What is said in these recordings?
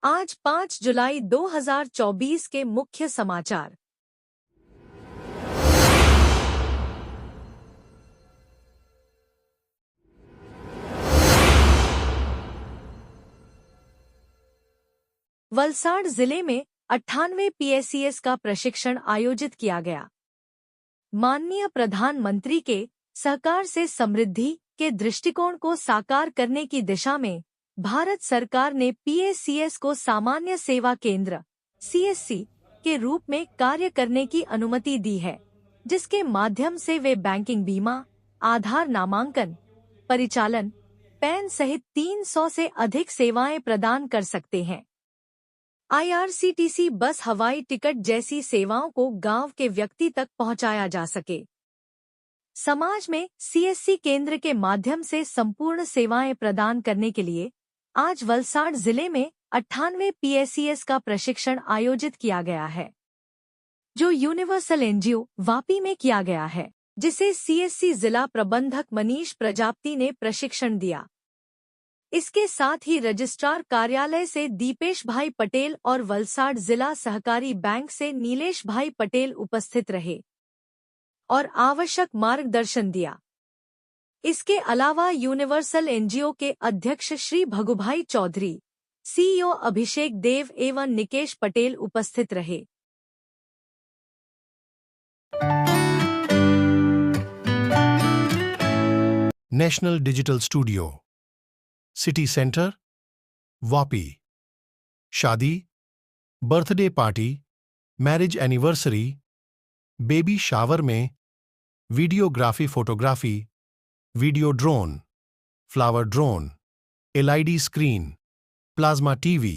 आज 5 जुलाई 2024 के मुख्य समाचार। वलसाड़ जिले में 98 पीएसीएस का प्रशिक्षण आयोजित किया गया। माननीय प्रधानमंत्री के सहकार से समृद्धि के दृष्टिकोण को साकार करने की दिशा में भारत सरकार ने पीएसीएस को सामान्य सेवा केंद्र सीएससी के रूप में कार्य करने की अनुमति दी है, जिसके माध्यम से वे बैंकिंग, बीमा, आधार नामांकन, परिचालन, पैन सहित 300 से अधिक सेवाएं प्रदान कर सकते हैं। आईआरसीटीसी बस, हवाई टिकट जैसी सेवाओं को गांव के व्यक्ति तक पहुंचाया जा सके। समाज में सीएससी केंद्र के माध्यम से संपूर्ण सेवाएं प्रदान करने के लिए आज वलसाड़ जिले में 98 पीएसीएस का प्रशिक्षण आयोजित किया गया है, जो यूनिवर्सल एनजीओ वापी में किया गया है, जिसे सीएससी जिला प्रबंधक मनीष प्रजापति ने प्रशिक्षण दिया। इसके साथ ही रजिस्ट्रार कार्यालय से दीपेश भाई पटेल और वलसाड़ जिला सहकारी बैंक से नीलेश भाई पटेल उपस्थित रहे और आवश्यक मार्गदर्शन दिया। इसके अलावा यूनिवर्सल एनजीओ के अध्यक्ष श्री भगुभाई चौधरी, सीईओ अभिषेक देव एवं निकेश पटेल उपस्थित रहे। National digital studio, city centre, Vapi. शादी, birthday party, marriage anniversary, baby shower में videography, photography, video drone, flower drone, LED screen, plasma TV,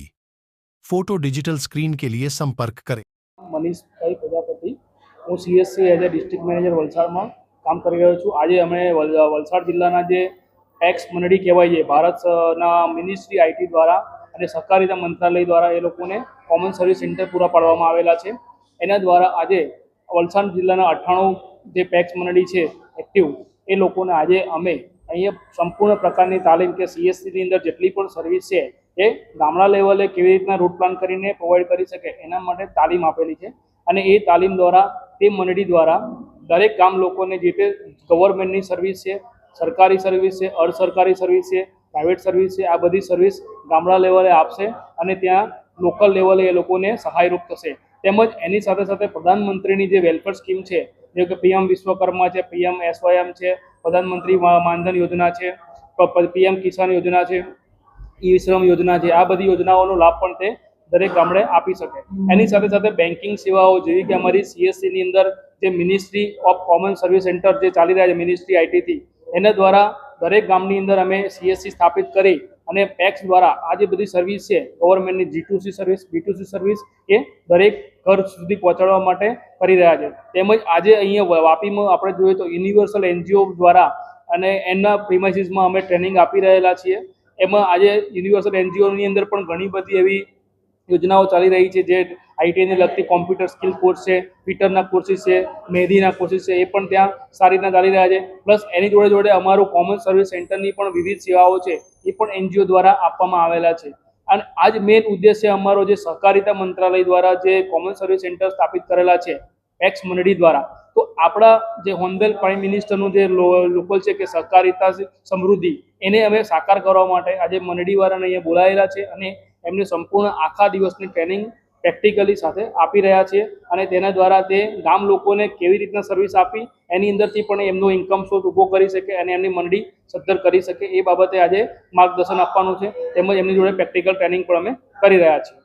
photo digital screen के लिए संपर्क करें। मनीष भाई प्रजापति, हूँ CSC as a district manager Valsad में काम कर रह्यो छुं। आज अमे वलसाड़ जिल्लाना जे टेक्स मंडળી कहेवाय भारतना मिनिस्ट्री आईटी द्वारा અને સહકારિતા મંત્રાલય द्वारा એ લોકોને કોમન સર્વિસ સેન્ટર પૂરા પાડવામાં આવેલા છે। એના દ્વારા આજે વલસાડ જિલ્લાના 98 જે પેક્સ મંડળી છે એક્ટિવ, એ લોકોને આજે અમે અહીંયા સંપૂર્ણ પ્રકારની તાલીમ કે સીએસસીની અંદર જેટલી પણ સર્વિસ છે એ ગામડા લેવલે કેવી રીતના રૂટ પ્લાન કરીને પ્રોવાઈડ કરી શકે એના માટે તાલીમ આપેલી છે। અને એ તાલીમ દ્વારા તે મંડળી દ્વારા દરેક ગામ લોકોને જે તે ગવર્મેન્ટની સર્વિસ છે, સરકારી સર્વિસ છે, અર્ધ સરકારી સર્વિસ છે, प्राइवेट सर्विस है, आ बधी सर्विस गामड़ा लेवले आपसे अने त्यां लोकल लेवले ए लोकोने सहायरूप थशे। तेमज एनी साथे साथे प्रधानमंत्रीनी जे वेलफेर स्कीम छे, जे के पीएम विश्वकर्मा छे, पीएम एसवायएम छे, प्रधानमंत्री मानधन योजना छे, पीएम किसान योजना छे, ई श्रम योजना छे, आ बधी योजनाओनो लाभ पण ते दरेक गामडे आपी शके। एनी साथे साथे बेंकिंग सेवाओ जेवी के अमारी सीएससी नी अंदर जे ministry of common service centre जे चाली रह्या छे मिनिस्ट्री आईटी थी, एना द्वारा दरेक गामनी अंदर अमे सीएससी स्थापित करी अने पेक्स द्वारा आ जे बधी सर्विस छे गवर्नमेंटनी जी2सी सर्विस, बी2सी सर्विस ए दरेक घर सुधी पहोंचाडवा माटे करी रह्या छे। तेमज आजे अहींया वापीमां आपणे जोईए तो यूनिवर्सल एनजीओ द्वारा अने एना प्रीमाइसिसमां अमे ट्रेनिंग आपी रहेला छीए। एमां आजे यूनिवर्सल एनजीओनी अंदर पण घणी बधी एवी योजनाओं चाली रही है, जे आईटी ने लगती कॉम्प्यूटर स्किल कोर्स है, ट्विटरना कोर्सिस है, मेहंदीना कोर्सिस है, ये पण त्यां सारी रीतना चाली रह्या छे। प्लस एनी जोड़े जोड़े अमारुं कॉमन सर्विस सेंटरनी पण विविध सेवाओं है, ये पण एनजीओ द्वारा आपवामां आवेला छे। अने आज मेन उद्देश्य अमारो जे सहकारिता मंत्रालय द्वारा जे कॉमन सर्विस सेंटर स्थापित करेला छे एक्स मंडળી द्वारा, तो आपड़ा जे होनरेबल प्राइम मिनिस्टरनुं जे लोकल छे के सहकारिता समृद्धि, एने अमे साकार करवा माटे आज मंडળીवाळाने अहींया बोलावेला छे अने एमने संपूर्ण आखा दिवसनी ट्रेनिंग प्रेक्टिकली साथे आपी रह्या छे। अने तेना द्वारा ते गाम लोकोने केवी रीतना सर्विस आपी एनी अंदरथी पण एमनो इन्कम सोर्स ऊभो करी शके अने एमनी मंडળી सद्धर करी शके, ए बाबते आजे मार्गदर्शन आपवानुं छे। तेमज एमनी जोड़े प्रेक्टिकल ट्रेनिंग पण अमे करी रह्या छीए।